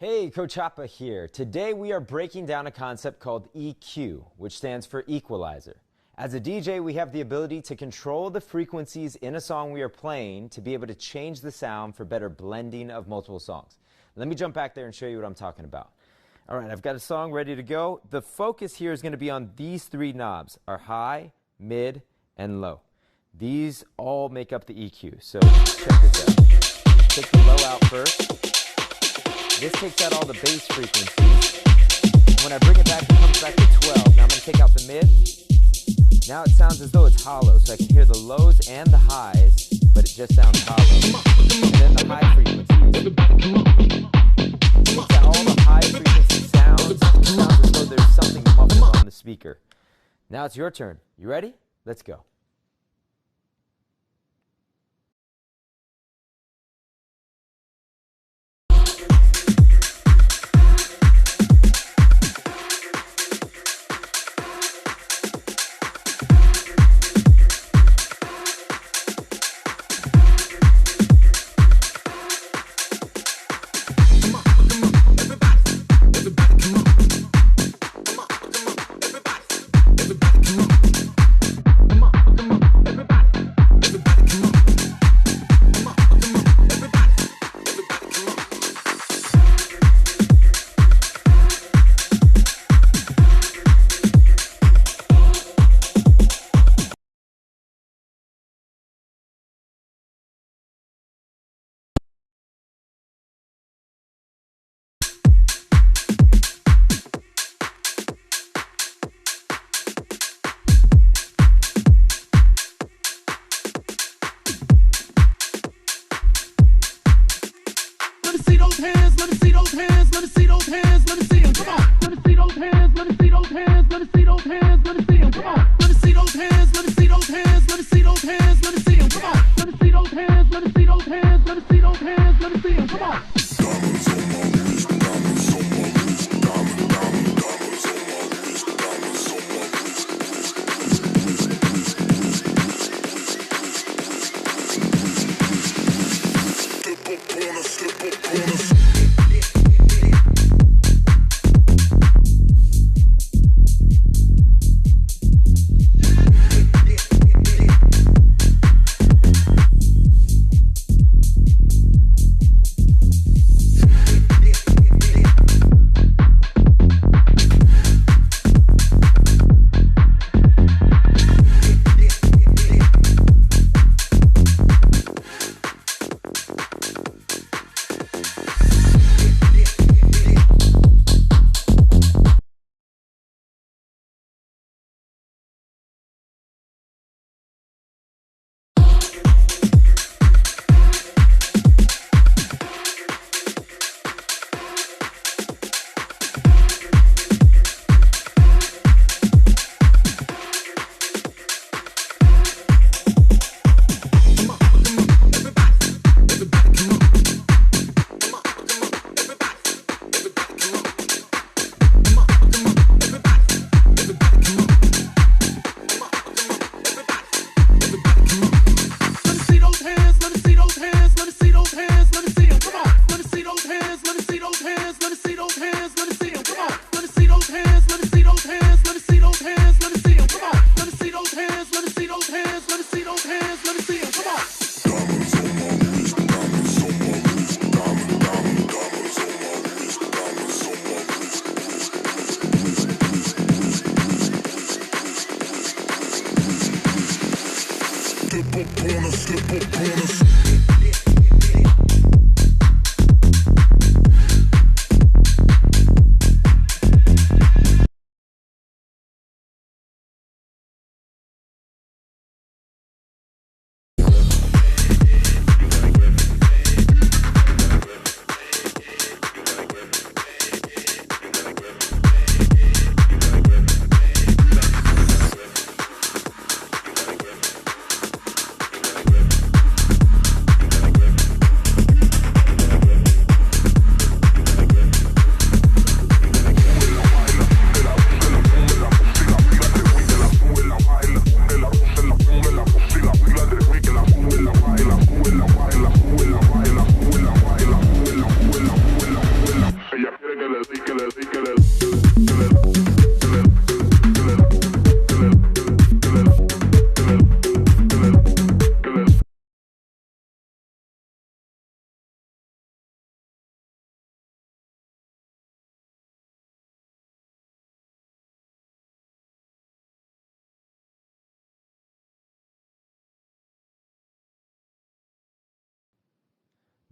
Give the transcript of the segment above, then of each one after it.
Hey, Coach Happa here. Today we are breaking down a concept called EQ, which stands for equalizer. As a DJ, we have the ability to control the frequencies in a song we are playing to be able to change the sound for better blending of multiple songs. Let me jump back there and show you what I'm talking about. All right, I've got a song ready to go. The focus here is going to be on these three knobs, our high, mid, and low. These all make up the EQ, so check this out. Take the low out first. This takes out all the bass frequencies. When I bring it back, it comes back to 12. Now I'm going to take out the mid. Now it sounds as though it's hollow, so I can hear the lows and the highs, but it just sounds hollow. And then the high frequencies. Takes out all the high frequency sounds. It sounds as though there's something muffled on the speaker. Now it's your turn. You ready? Let's go.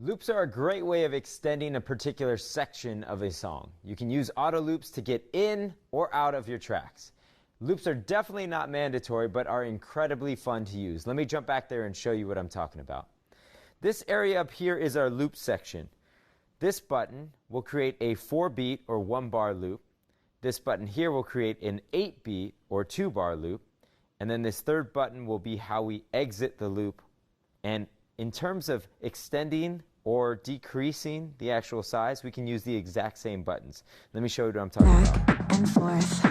Loops are a great way of extending a particular section of a song. You can use auto loops to get in or out of your tracks. Loops are definitely not mandatory, but are incredibly fun to use. Let me jump back there and show you what I'm talking about. This area up here is our loop section. This button will create a 4-beat or 1-bar loop. This button here will create an 8-beat or 2-bar loop. And then this third button will be how we exit the loop. And in terms of extending or decreasing the actual size, we can use the exact same buttons. Let me show you what I'm talking about. Back and forth.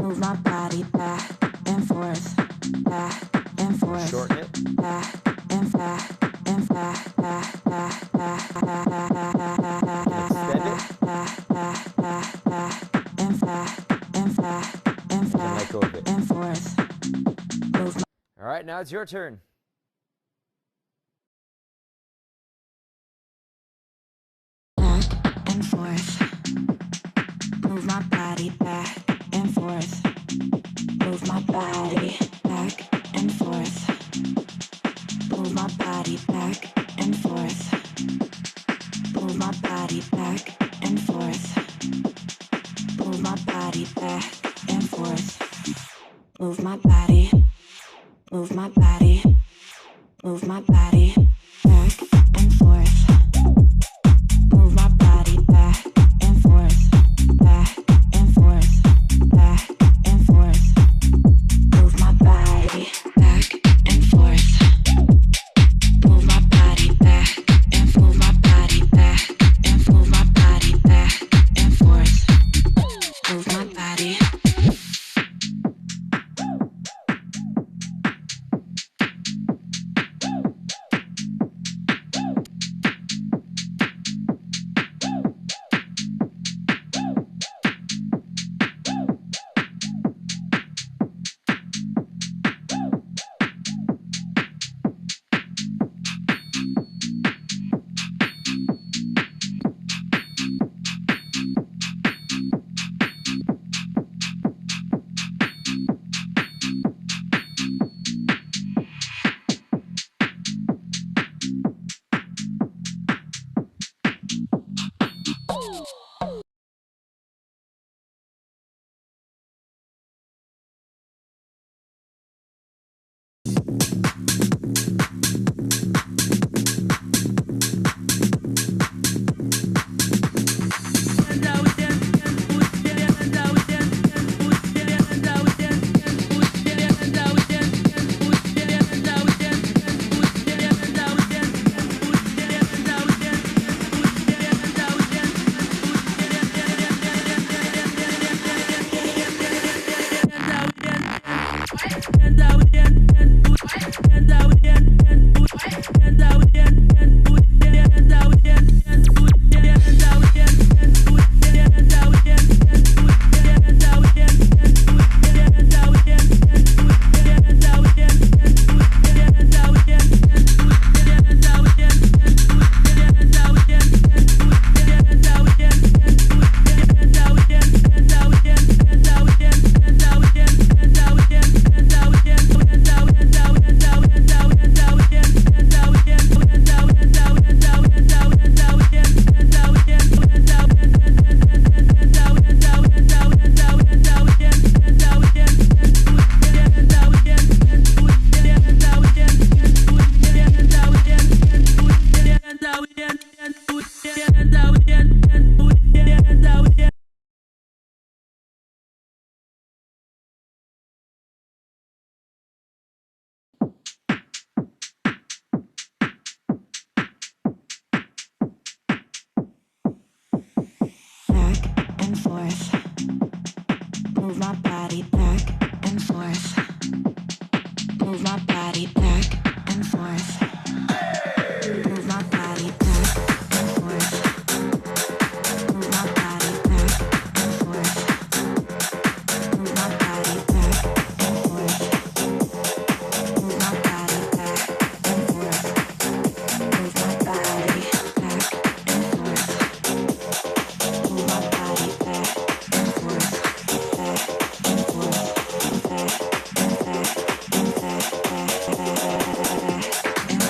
Move my body back and forth. Back and forth. Shorten it. Back and back and back, back, back, back, back, back, back, Extend it. back, back, back, back, and back, and back, and back, let go of it. and forth. Move my All right, now it's your turn. back and forth. Move my body back and forth. Move my body back and forth. Move my body back and forth. Move my body back and forth. Move my body back and forth. Move my body. Move my body. Move my body back and forth. Move my body back and forth. Back and forth. Back and forth. Move my body back and forth. Move my body back and move my body back and move my body back and forth. Move my body. Move my body back and forth. Move my body back and forth. Move my body back and forth. Move my body back and forth. Move my body back and forth. Move my body back and forth. Move my body back and forth. Move my body back and forth. Back and forth. Back and back and back and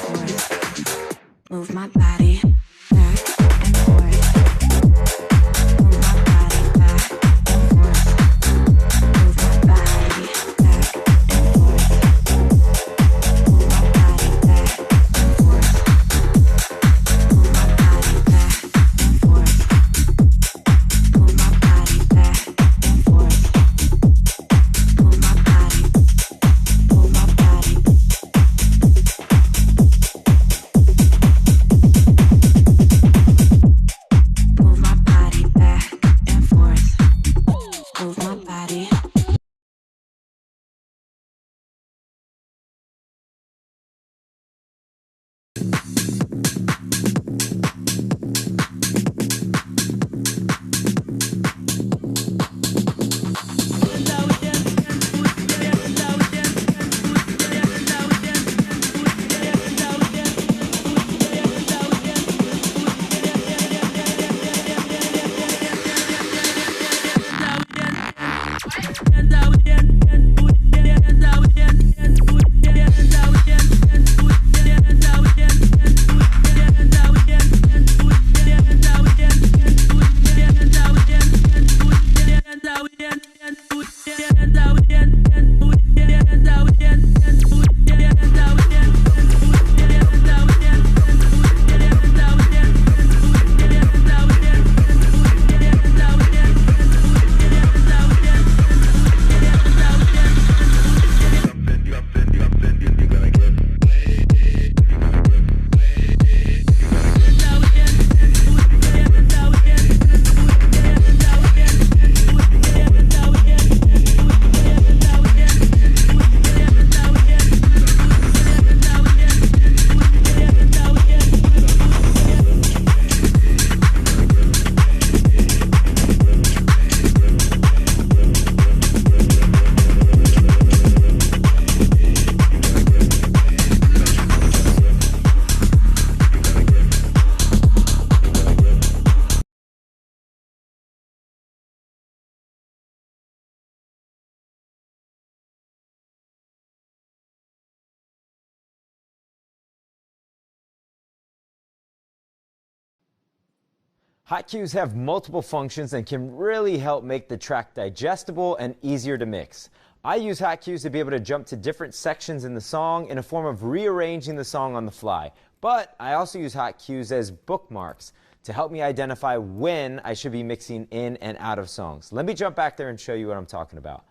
Hotcues have multiple functions and can really help make the track digestible and easier to mix. I use hotcues to be able to jump to different sections in the song in a form of rearranging the song on the fly. But I also use hotcues as bookmarks to help me identify when I should be mixing in and out of songs. Let me jump back there and show you what I'm talking about.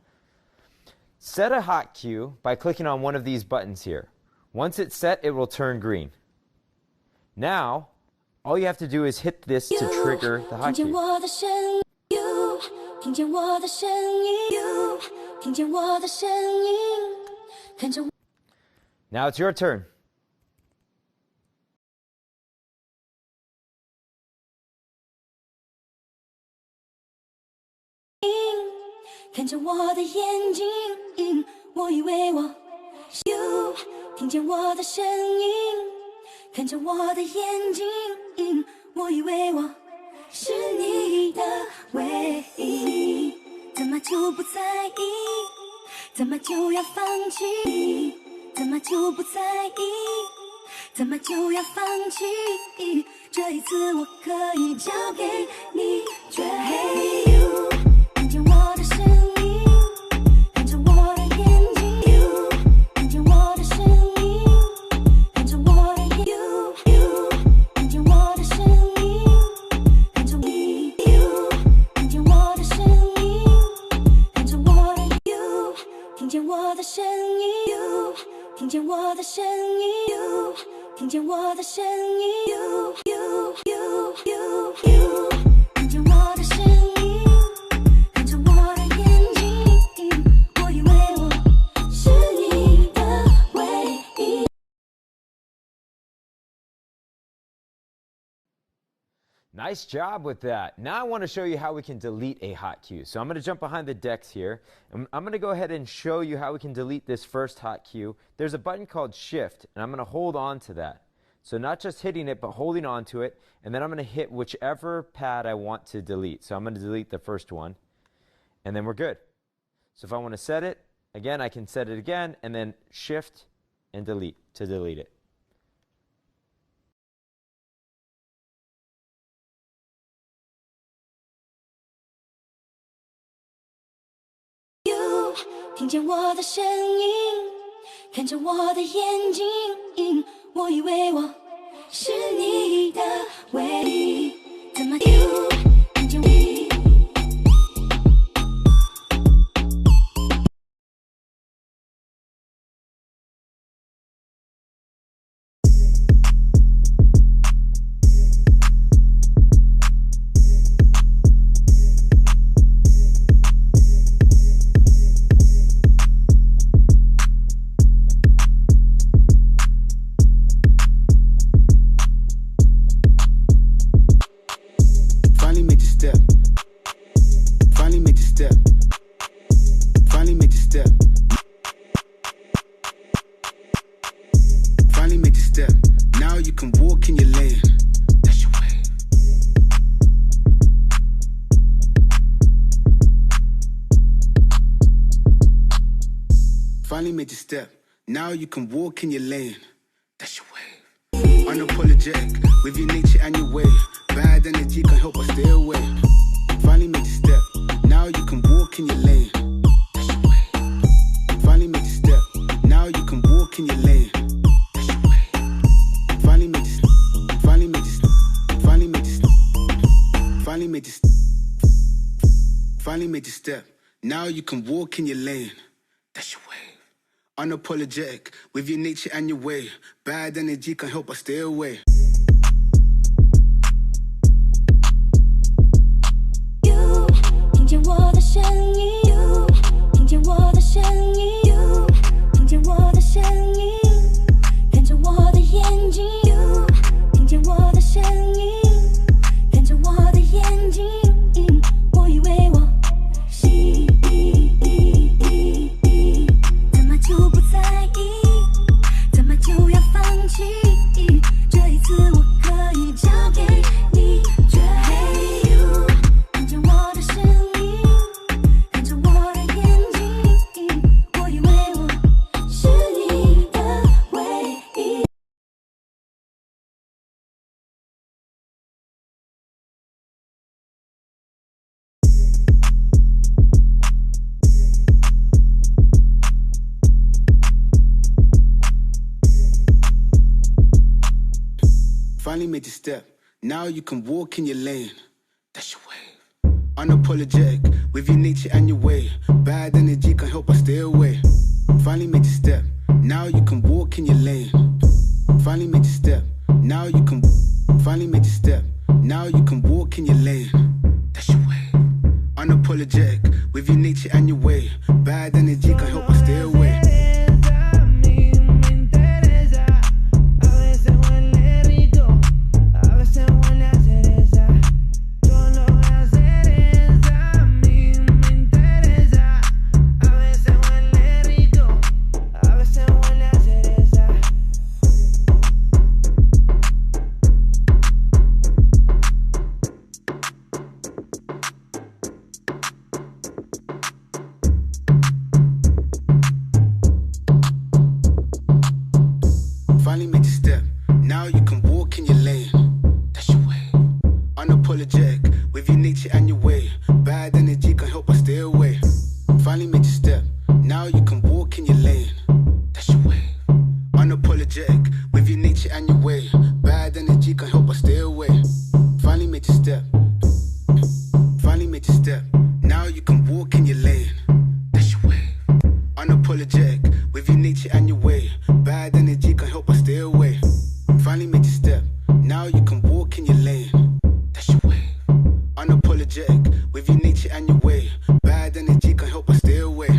Set a hotcue by clicking on one of these buttons here. Once it's set, it will turn green. Now, all you have to do is hit this to trigger the hotkey. Now it's your turn. Nice job with that. Now I want to show you how we can delete a hotcue. So I'm going to jump behind the decks here. And I'm going to go ahead and show you how we can delete this first hotcue. There's a button called Shift, and I'm going to hold on to that. So not just hitting it, but holding on to it. And then I'm going to hit whichever pad I want to delete. So I'm going to delete the first one. And then we're good. So if I want to set it, again, I can set it again, and then Shift and delete to delete it. Finally made your step. Now you can walk in your lane. That's your way. Unapologetic with your nature and your way. Bad energy can help us stay away. Finally made your step. Now you can walk in your lane. That's your way. Finally made your step. Now you can walk in your lane. That's your way. Finally made your finally made your finally made your finally made your finally made your step. Now you can walk in your lane. That's your way. Unapologetic with your nature and your way. Bad energy can help us stay away. made your step. Now you can walk in your lane. That's your wave. Unapologetic with your nature and your way. Bad energy can't help but stay away. Finally made your step. Now you can walk in your lane. Finally made your step. Now you can. Finally made your step. Now you can walk in your lane. That's your way. Unapologetic with your nature and your way. Bad energy can't help but stay away. Finally made your step. Now you can walk in your lane. That's your way. Unapologetic with your nature and your way. Bad energy can't help but stay away. Finally made your step. Now you can walk in your lane. That's your way. Unapologetic with your nature and your way. Bad energy can't help but stay away. Finally made your step. Finally made your step. Now you can walk in your lane. That's your way. Unapologetic with your nature and your way. Bad energy can't help but stay away. Finally made your step. Now you can walk in your lane. That's your way. Unapologetic with your nature and your way. Bad energy can't help but stay away.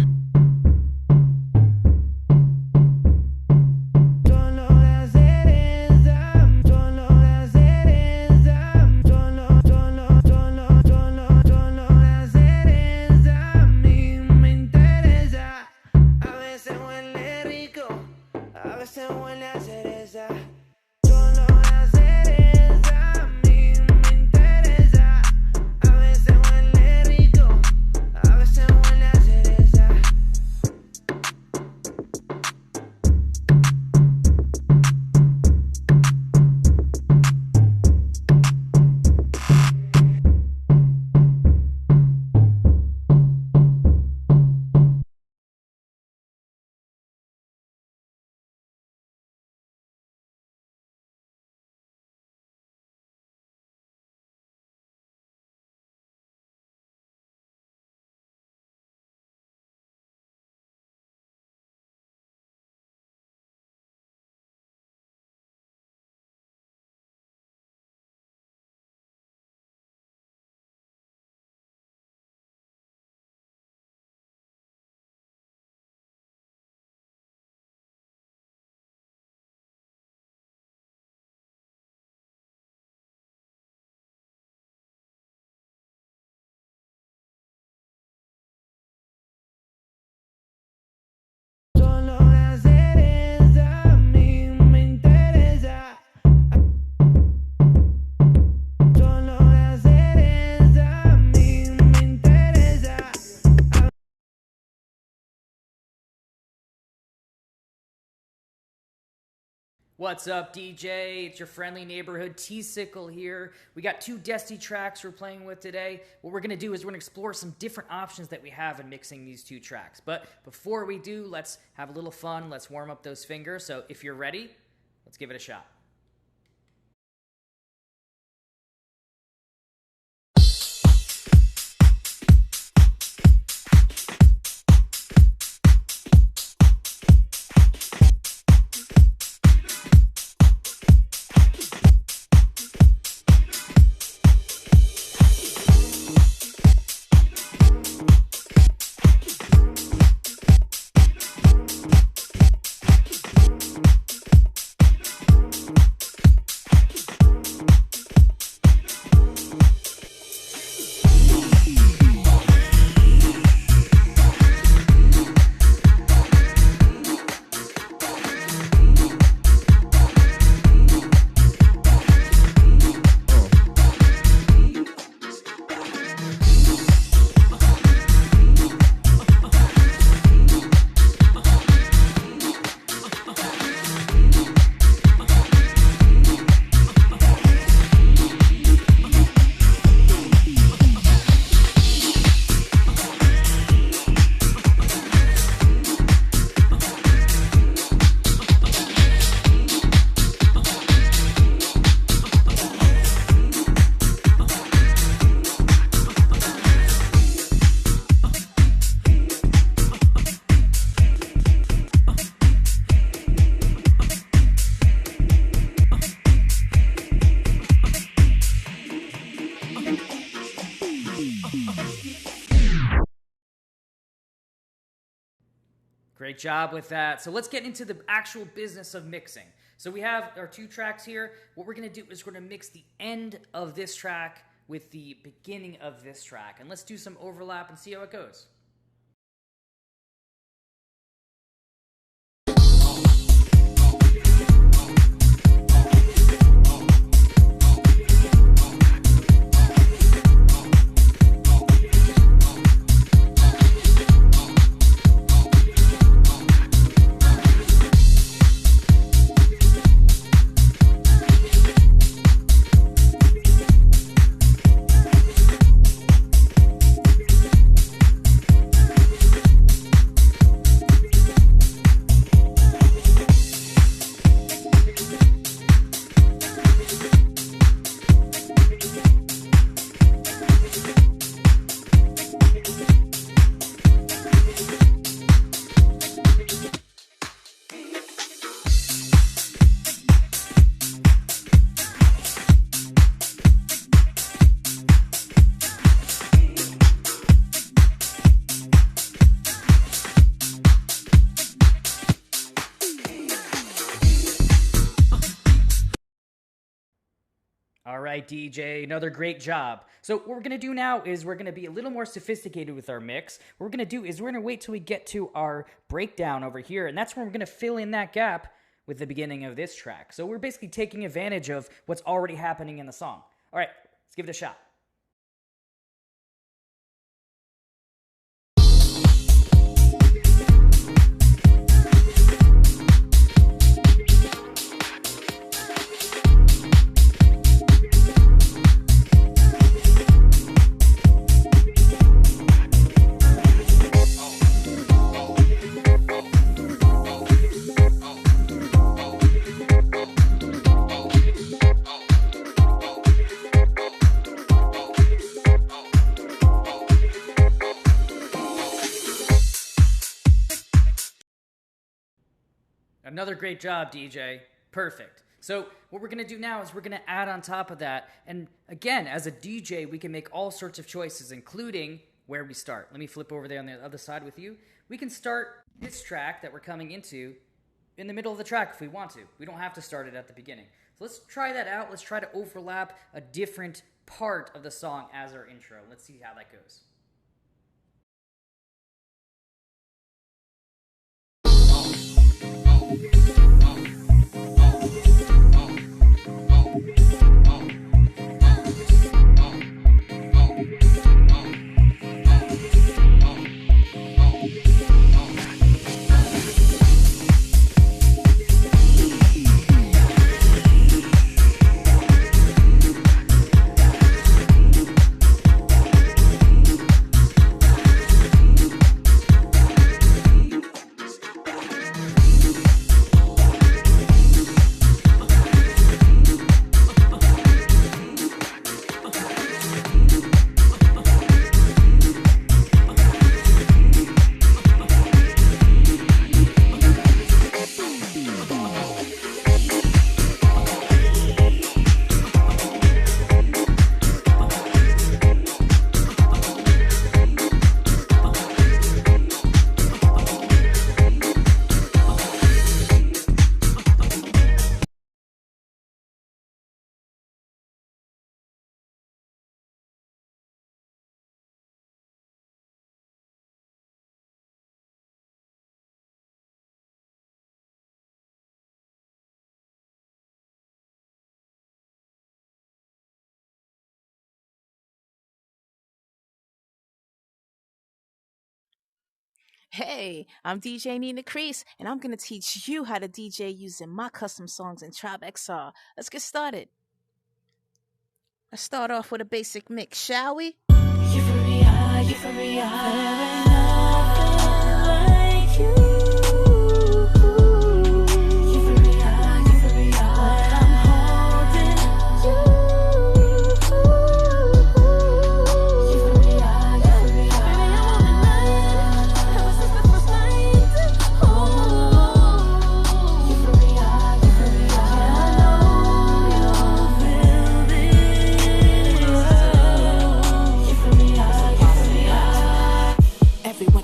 What's up, DJ? It's your friendly neighborhood Tsikle here. We got 2 Desti tracks we're playing with today. What we're going to do is we're going to explore some different options that we have in mixing these 2 tracks. But before we do, let's have a little fun. Let's warm up those fingers. So if you're ready, let's give it a shot. Great job with that. So let's get into the actual business of mixing. So we have our 2 tracks here. What we're going to do is we're going to mix the end of this track with the beginning of this track. And let's do some overlap and see how it goes. All right, DJ, another great job. So what we're going to do now is we're going to be a little more sophisticated with our mix. What we're going to do is we're going to wait till we get to our breakdown over here, and that's when we're going to fill in that gap with the beginning of this track. So we're basically taking advantage of what's already happening in the song. All right, let's give it a shot. Another great job, DJ. Perfect. So what we're going to do now is we're going to add on top of that. And again, as a DJ, we can make all sorts of choices, including where we start. Let me flip over there on the other side with you. We can start this track that we're coming into in the middle of the track if we want to. We don't have to start it at the beginning. So let's try that out. Let's try to overlap a different part of the song as our intro. Let's see how that goes. Hey, I'm DJ Nena, and I'm going to teach you how to DJ using my custom songs in TribeXR. Let's get started. Let's start off with a basic mix, shall we? Euphoria, euphoria, there ain't nothing like you.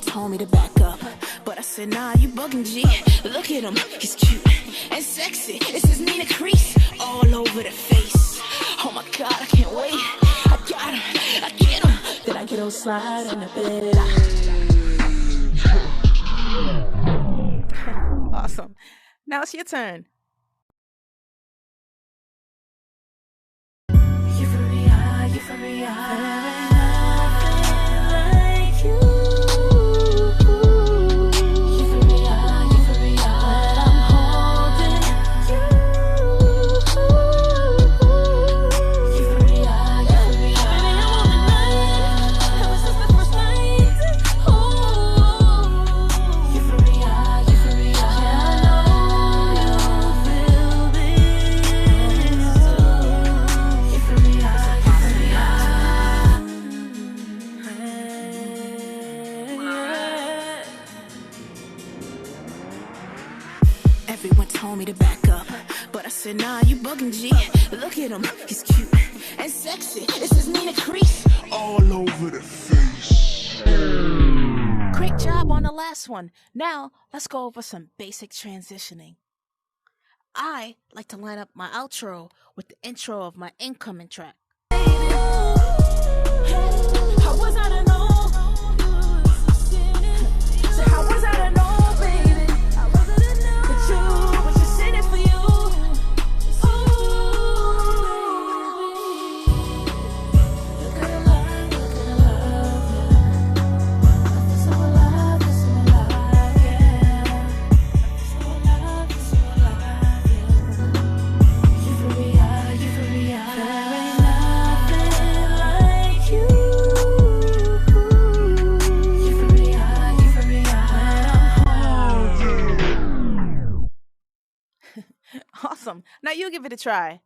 Told me to back up, but I said, nah, you bugging G. Look at him, he's cute and sexy. This is Nena crease all over the face. Oh my God, I can't wait. I got him, I get him. Then I get on slide in the bed. Awesome. Now it's your turn. Euphoria, euphoria. Everyone told me to back up, but I said, nah, you bugging G. Look at him, he's cute and sexy. This is Nena crease all over the face. Great job on the last one. Now, let's go over some basic transitioning. I like to line up my outro with the intro of my incoming track. How was I to know? So how was I to know? Awesome. Now you give it a try.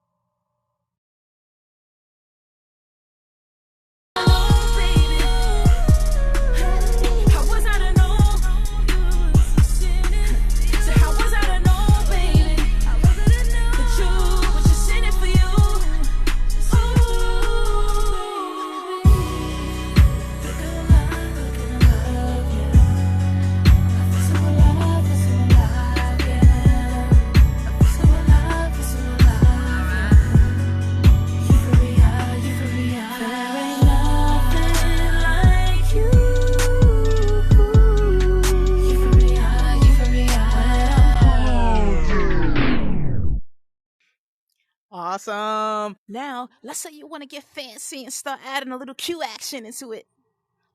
Awesome. Now, let's say you want to get fancy and start adding a little cue action into it.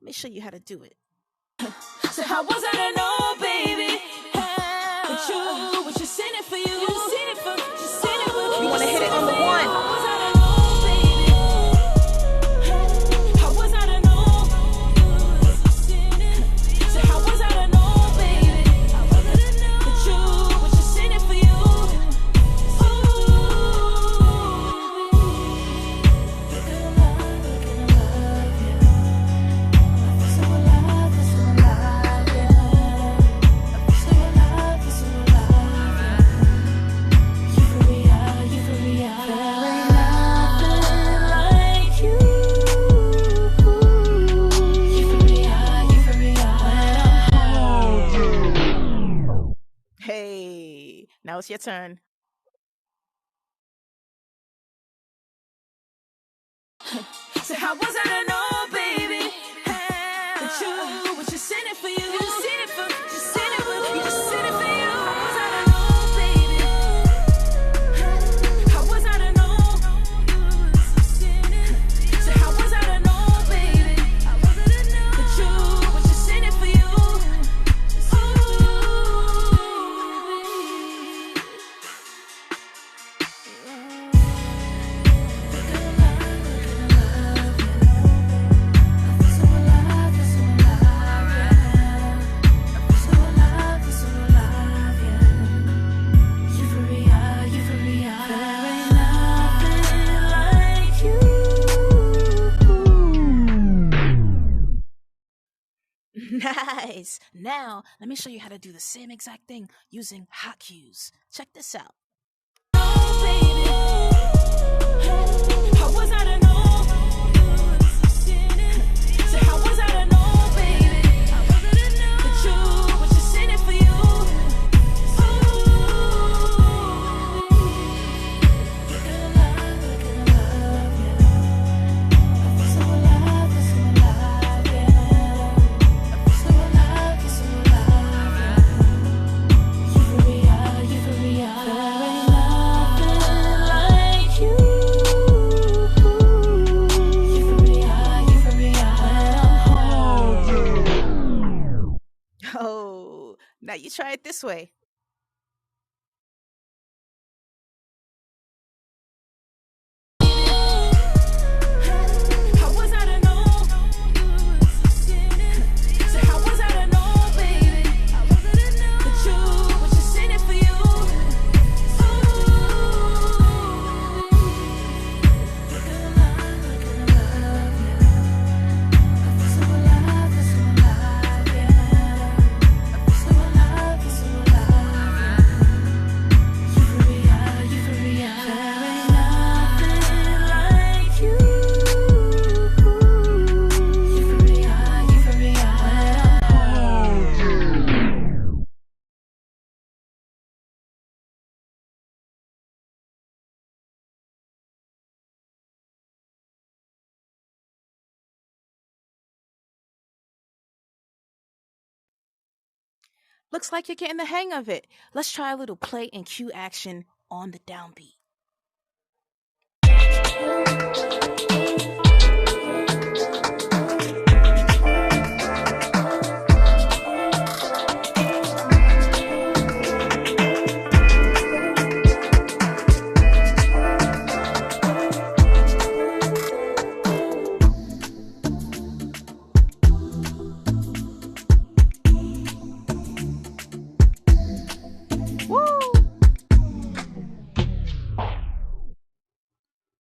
Let me show you how to do it. So how was I to know, baby? What you sent it for you? You sent it for you. You want to hit it on the one. Now it's your turn. So how was I to know, baby? What you sent it for you? You sent it for you sent it for you just sent it for you. How was I to know, baby? How was I to know? So how was I to know, baby? What you sent it for you? Nice. Now, let me show you how to do the same exact thing using hot cues. Check this out. Oh, baby. How was I to know? So how was I to know, baby? What you sent it for you? you try it this way? Looks like you're getting the hang of it. Let's try a little play and cue action on the downbeat.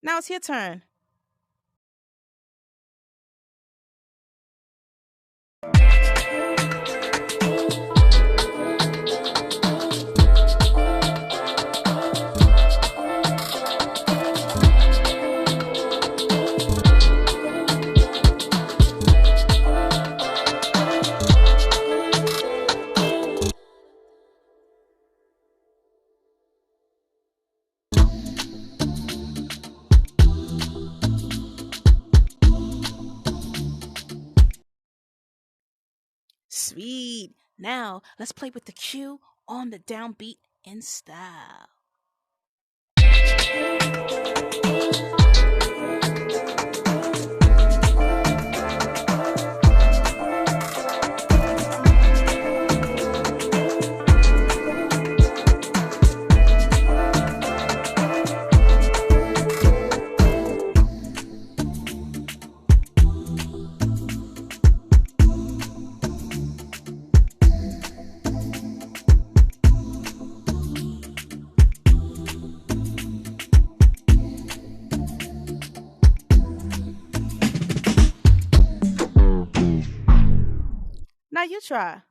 Now it's your turn. Sweet. Now let's play with the cue on the downbeat in style. Now you try.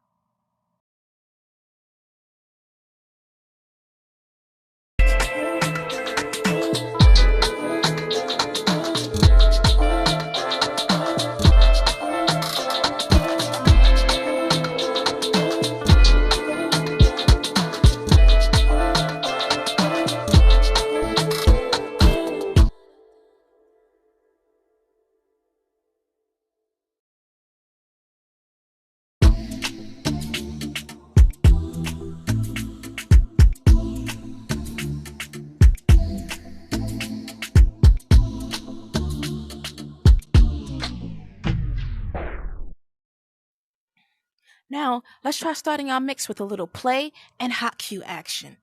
Now, let's try starting our mix with a little play and hot cue action.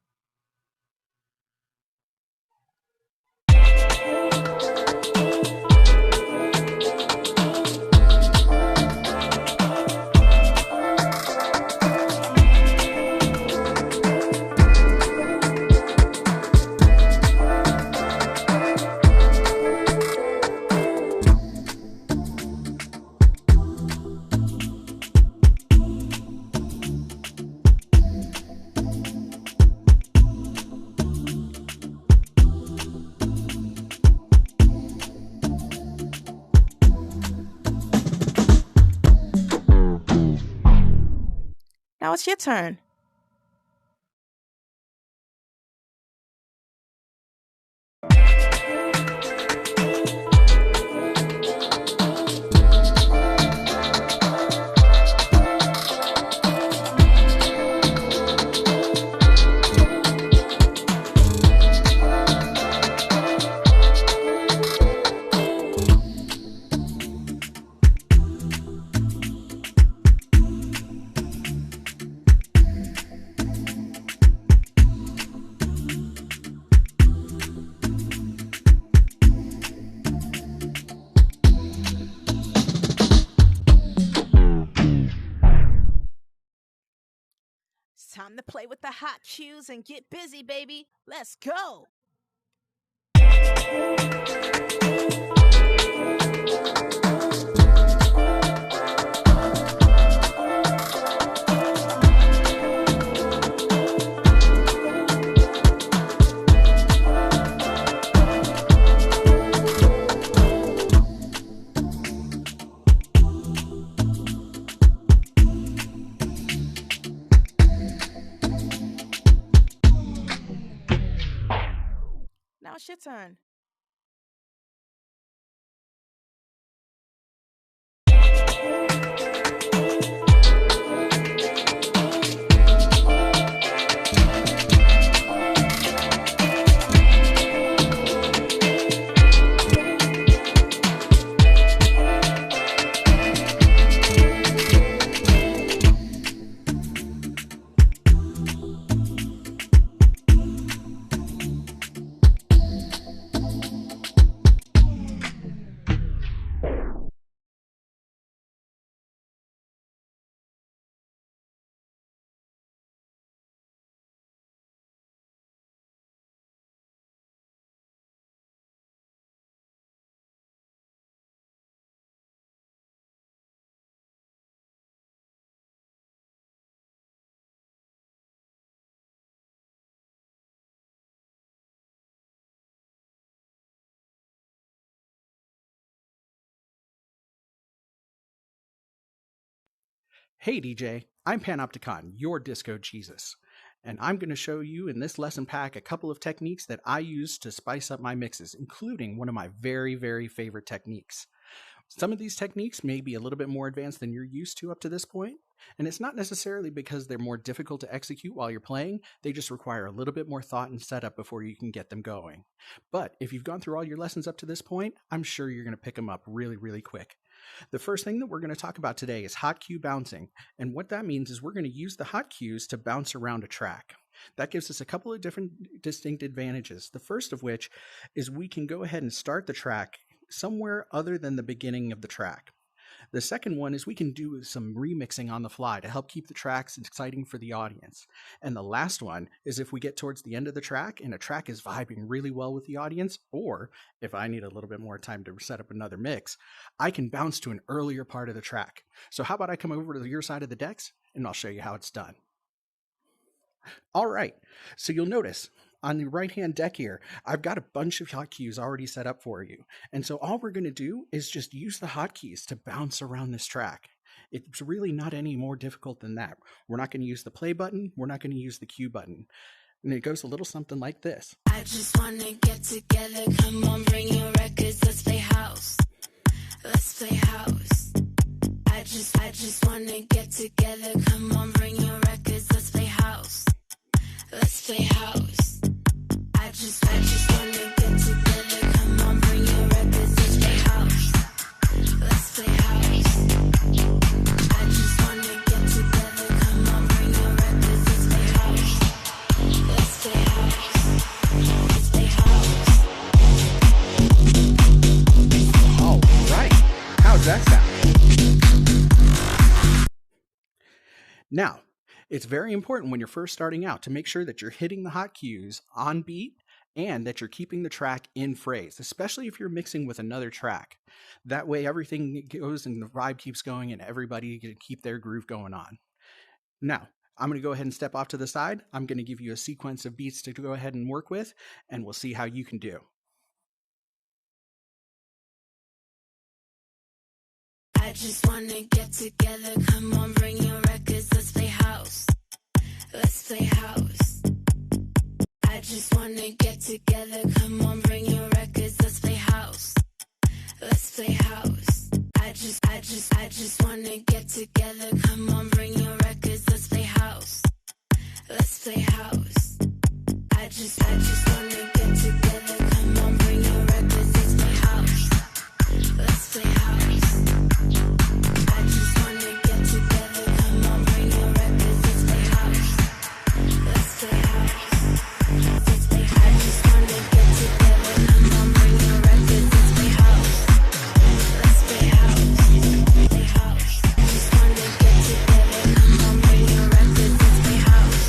Now it's your turn. Time to play with the hot cues and get busy, baby. Let's go. Now it's your turn. Hey DJ, I'm Panopticon, your Disco Jesus, and I'm going to show you in this lesson pack a couple of techniques that I use to spice up my mixes, including one of my very, very favorite techniques. Some of these techniques may be a little bit more advanced than you're used to up to this point, and it's not necessarily because they're more difficult to execute while you're playing, they just require a little bit more thought and setup before you can get them going. But if you've gone through all your lessons up to this point, I'm sure you're going to pick them up really, really quick. The first thing that we're going to talk about today is hot cue bouncing, and what that means is we're going to use the hot cues to bounce around a track. That gives us a couple of different distinct advantages. The first of which is we can go ahead and start the track somewhere other than the beginning of the track. The second one is we can do some remixing on the fly to help keep the tracks exciting for the audience. And the last one is if we get towards the end of the track and a track is vibing really well with the audience, or if I need a little bit more time to set up another mix, I can bounce to an earlier part of the track. So how about I come over to your side of the decks and I'll show you how it's done. All right, so you'll notice on the right-hand deck here, I've got a bunch of hotkeys already set up for you. And so all we're going to do is just use the hotkeys to bounce around this track. It's really not any more difficult than that. We're not going to use the play button. We're not going to use the cue button. And it goes a little something like this. I just wanna get together, come on, bring your records, let's play house. Let's play house. I just wanna get together, come on, bring your records, let's play house. Let's play house. I just wanna get together, come on, bring your records, let's play house. Let's play house. I just wanna get together, come on, bring your records, let's play house. Let's play house. Let's play house. All right, how's that sound? Now, it's very important when you're first starting out to make sure that you're hitting the hot cues on beat and that you're keeping the track in phrase, especially if you're mixing with another track. That way everything goes and the vibe keeps going and everybody can keep their groove going on. Now, I'm going to go ahead and step off to the side. I'm going to give you a sequence of beats to go ahead and work with, and we'll see how you can do. I just wanna get together, come on, bring your records, let's play house. Let's play house. I just wanna get together, come on, bring your records, let's play house. Let's play house. I just wanna get together, come on, bring your records, let's play house. Let's play house. I just wanna get together, come on, bring your records, let's play house. Let's play house. I just wanna get together, come on, bring your records, let's play house. Let's play house. Let's play house. I just wanna get together, come on, bring your records, let's play house. Let's play house. Play house. I just wanna get together, come on, bring your records, let's play house.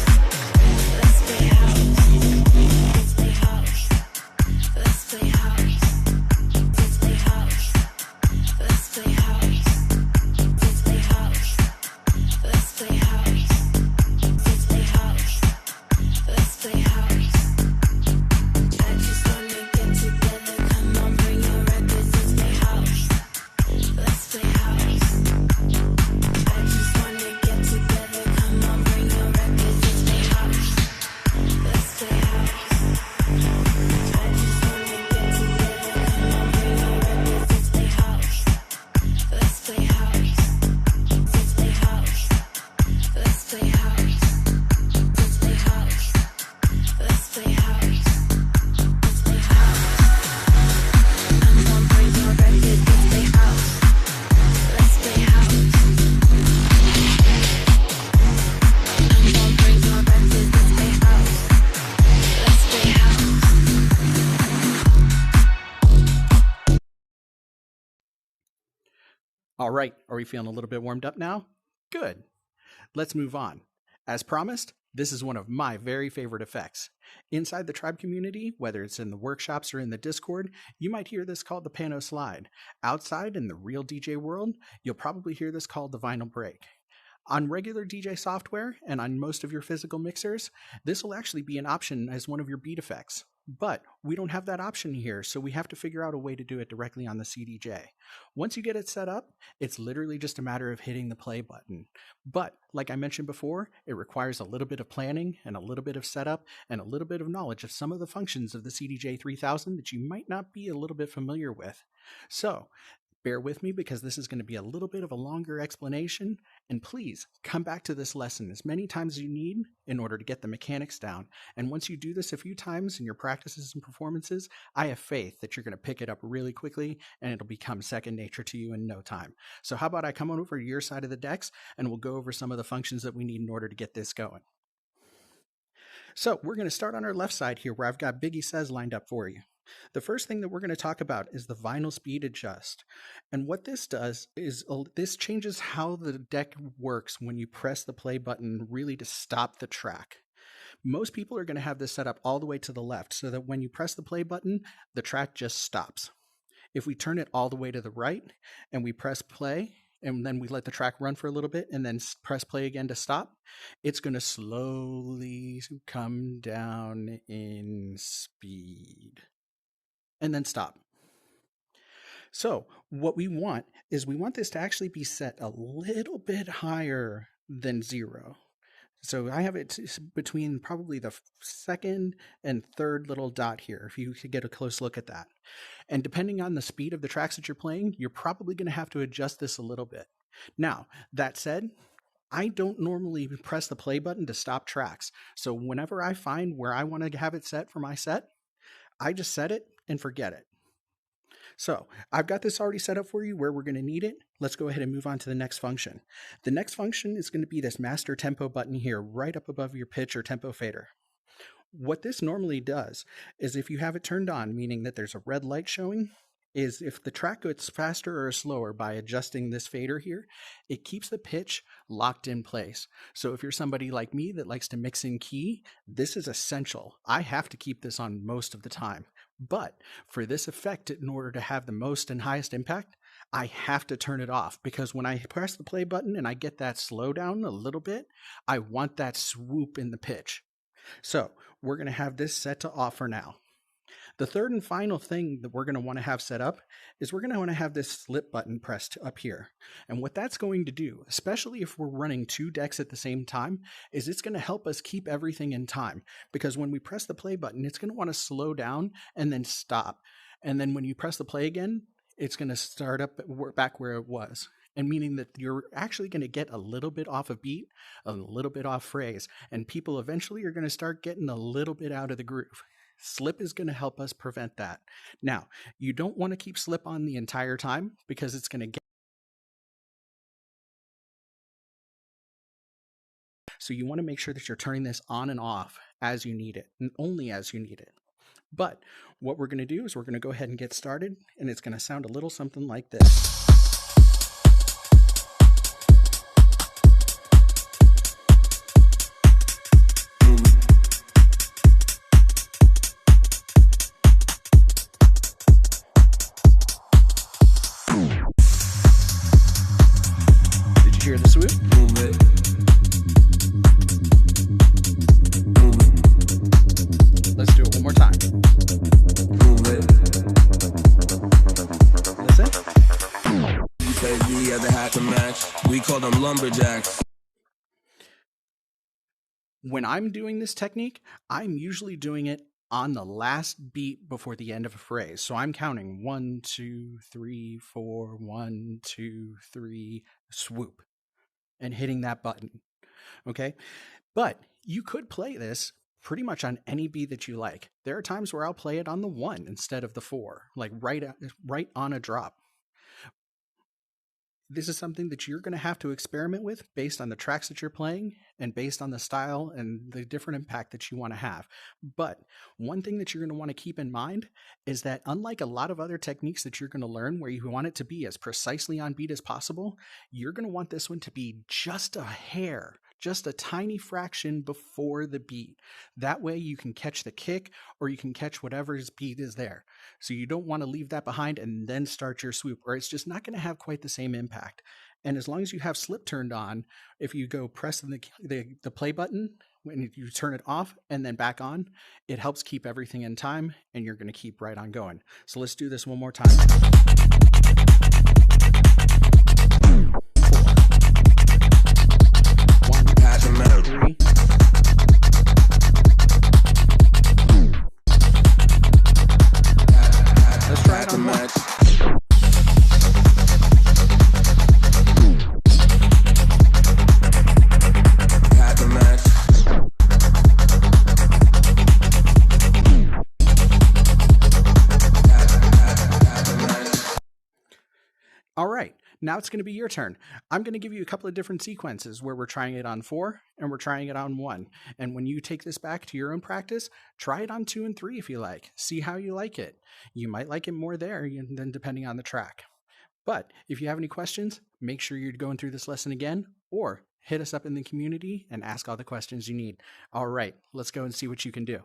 All right, are we feeling a little bit warmed up now? Good. Let's move on. As promised, this is one of my very favorite effects. Inside the Tribe community, whether it's in the workshops or in the Discord, you might hear this called the Pano Slide. Outside in the real DJ world, you'll probably hear this called the Vinyl Break. On regular DJ software and on most of your physical mixers, this will actually be an option as one of your beat effects. But we don't have that option here, so we have to figure out a way to do it directly on the CDJ. Once you get it set up, it's literally just a matter of hitting the play button. But, like I mentioned before, it requires a little bit of planning and a little bit of setup and a little bit of knowledge of some of the functions of the CDJ 3000 that you might not be a little bit familiar with. So, bear with me because this is going to be a little bit of a longer explanation, and please come back to this lesson as many times as you need in order to get the mechanics down. And once you do this a few times in your practices and performances, I have faith that you're going to pick it up really quickly and it'll become second nature to you in no time. So how about I come on over to your side of the decks and we'll go over some of the functions that we need in order to get this going. So we're going to start on our left side here where I've got Biggie Says lined up for you. The first thing that we're going to talk about is the vinyl speed adjust. And what this does is this changes how the deck works when you press the play button really to stop the track. Most people are going to have this set up all the way to the left so that when you press the play button, the track just stops. If we turn it all the way to the right and we press play, and then we let the track run for a little bit and then press play again to stop, it's going to slowly come down in speed. And then stop. So what we want is we want this to actually be set a little bit higher than 0. So I have it between probably the second and third little dot here, if you could get a close look at that. And depending on the speed of the tracks that you're playing, you're probably going to have to adjust this a little bit. Now, that said, I don't normally press the play button to stop tracks. So whenever I find where I want to have it set for my set, I just set it and forget it. So I've got this already set up for you where we're going to need it. Let's go ahead and move on to the next function. The next function is going to be this master tempo button here right up above your pitch or tempo fader. What this normally does is if you have it turned on, meaning that there's a red light showing, is if the track gets faster or slower by adjusting this fader here, it keeps the pitch locked in place. So if you're somebody like me that likes to mix in key, this is essential. I have to keep this on most of the time. But for this effect, in order to have the most and highest impact, I have to turn it off because when I press the play button and I get that slowdown a little bit, I want that swoop in the pitch. So we're going to have this set to off for now. The third and final thing that we're going to want to have set up is we're going to want to have this slip button pressed up here. And what that's going to do, especially if we're running 2 decks at the same time, is it's going to help us keep everything in time. Because when we press the play button, it's going to want to slow down and then stop. And then when you press the play again, it's going to start up back where it was. And meaning that you're actually going to get a little bit off a beat, a little bit off phrase, and people eventually are going to start getting a little bit out of the groove. Slip is going to help us prevent that. Now, you don't want to keep slip on the entire time because it's going to get. So you want to make sure that you're turning this on and off as you need it, and only as you need it. But what we're going to do is we're going to go ahead and get started, and it's going to sound a little something like this. Hear the swoop? Let's do it one more time. Listen. You said we had the hat to match. We call them lumberjacks. When I'm doing this technique, I'm usually doing it on the last beat before the end of a phrase. So I'm counting 1, 2, 3, 4, 1, 2, 3, swoop. And hitting that button, okay? But you could play this pretty much on any beat that you like. There are times where I'll play it on the 1 instead of the 4, like right on a drop. This is something that you're going to have to experiment with based on the tracks that you're playing and based on the style and the different impact that you want to have. But one thing that you're going to want to keep in mind is that unlike a lot of other techniques that you're going to learn where you want it to be as precisely on beat as possible, you're going to want this one to be just a hair, just a tiny fraction before the beat. That way you can catch the kick or you can catch whatever's beat is there. So you don't want to leave that behind and then start your swoop, or it's just not going to have quite the same impact. And as long as you have slip turned on, if you go press the play button when you turn it off and then back on, it helps keep everything in time and you're going to keep right on going. So let's do this one more time. 3. Let's try it on one. All right, now it's going to be your turn. I'm going to give you a couple of different sequences where we're trying it on 4 and we're trying it on 1. And when you take this back to your own practice, try it on 2 and 3 if you like. See how you like it. You might like it more there than depending on the track. But if you have any questions, make sure you're going through this lesson again or hit us up in the community and ask all the questions you need. All right, let's go and see what you can do.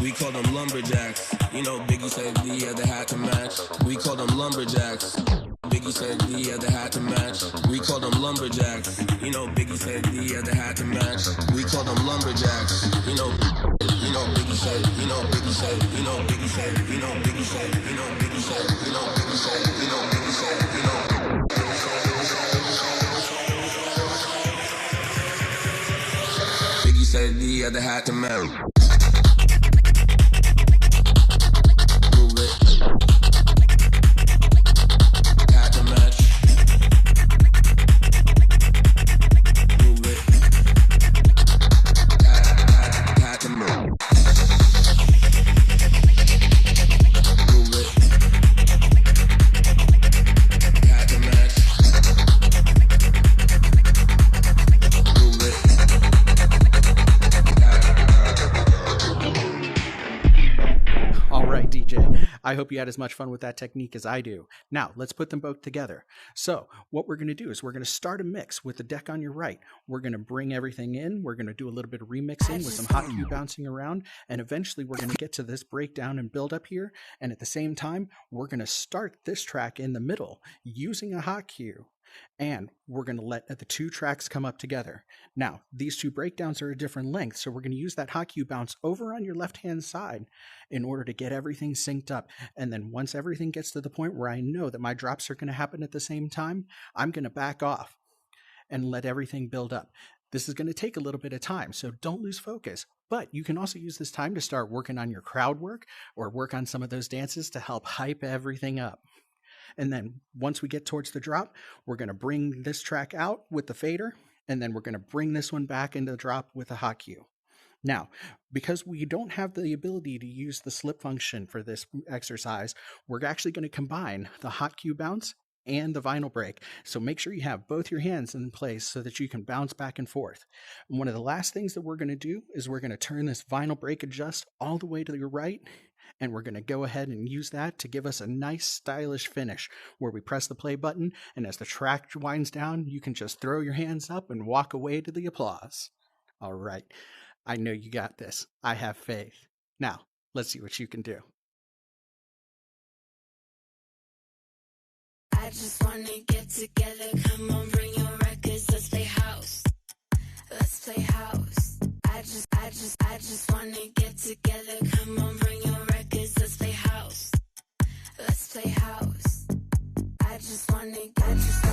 We call them lumberjacks. You know, Biggie said the other hat to match. We call them lumberjacks. Biggie said the other hat to match. We call them lumberjacks. You know, Biggie said the other hat to match. We call them lumberjacks. You know, Biggie said, you know, Biggie said, you know, Biggie said, you know, Biggie said, you know, Biggie said, you know, Biggie said, you know, Biggie said, you know. Biggie said the other hat to match. I hope you had as much fun with that technique as I do. Now, let's put them both together. So what we're going to do is we're going to start a mix with the deck on your right. We're going to bring everything in. We're going to do a little bit of remixing with some hot cue bouncing around. And eventually we're going to get to this breakdown and build up here. And at the same time, we're going to start this track in the middle using a hot cue. And we're going to let the two tracks come up together. Now, these two breakdowns are a different length, so we're going to use that hot cue bounce over on your left-hand side in order to get everything synced up. And then once everything gets to the point where I know that my drops are going to happen at the same time, I'm going to back off and let everything build up. This is going to take a little bit of time, so don't lose focus. But you can also use this time to start working on your crowd work or work on some of those dances to help hype everything up. And then once we get towards the drop, we're going to bring this track out with the fader, and then we're going to bring this one back into the drop with a hot cue. Now, because we don't have the ability to use the slip function for this exercise, we're actually going to combine the hot cue bounce and the vinyl break. So make sure you have both your hands in place so that you can bounce back and forth. And one of the last things that we're going to do is we're going to turn this vinyl break adjust all the way to your right. And we're going to go ahead and use that to give us a nice stylish finish where we press the play button, and as the track winds down, you can just throw your hands up and walk away to the applause. All right. I know you got this. I have faith. Now, let's see what you can do. I just want to get together. Come on, bring your records. Let's play house. Let's play house. I just want to get together. Come on, bring your records. Let's money, get you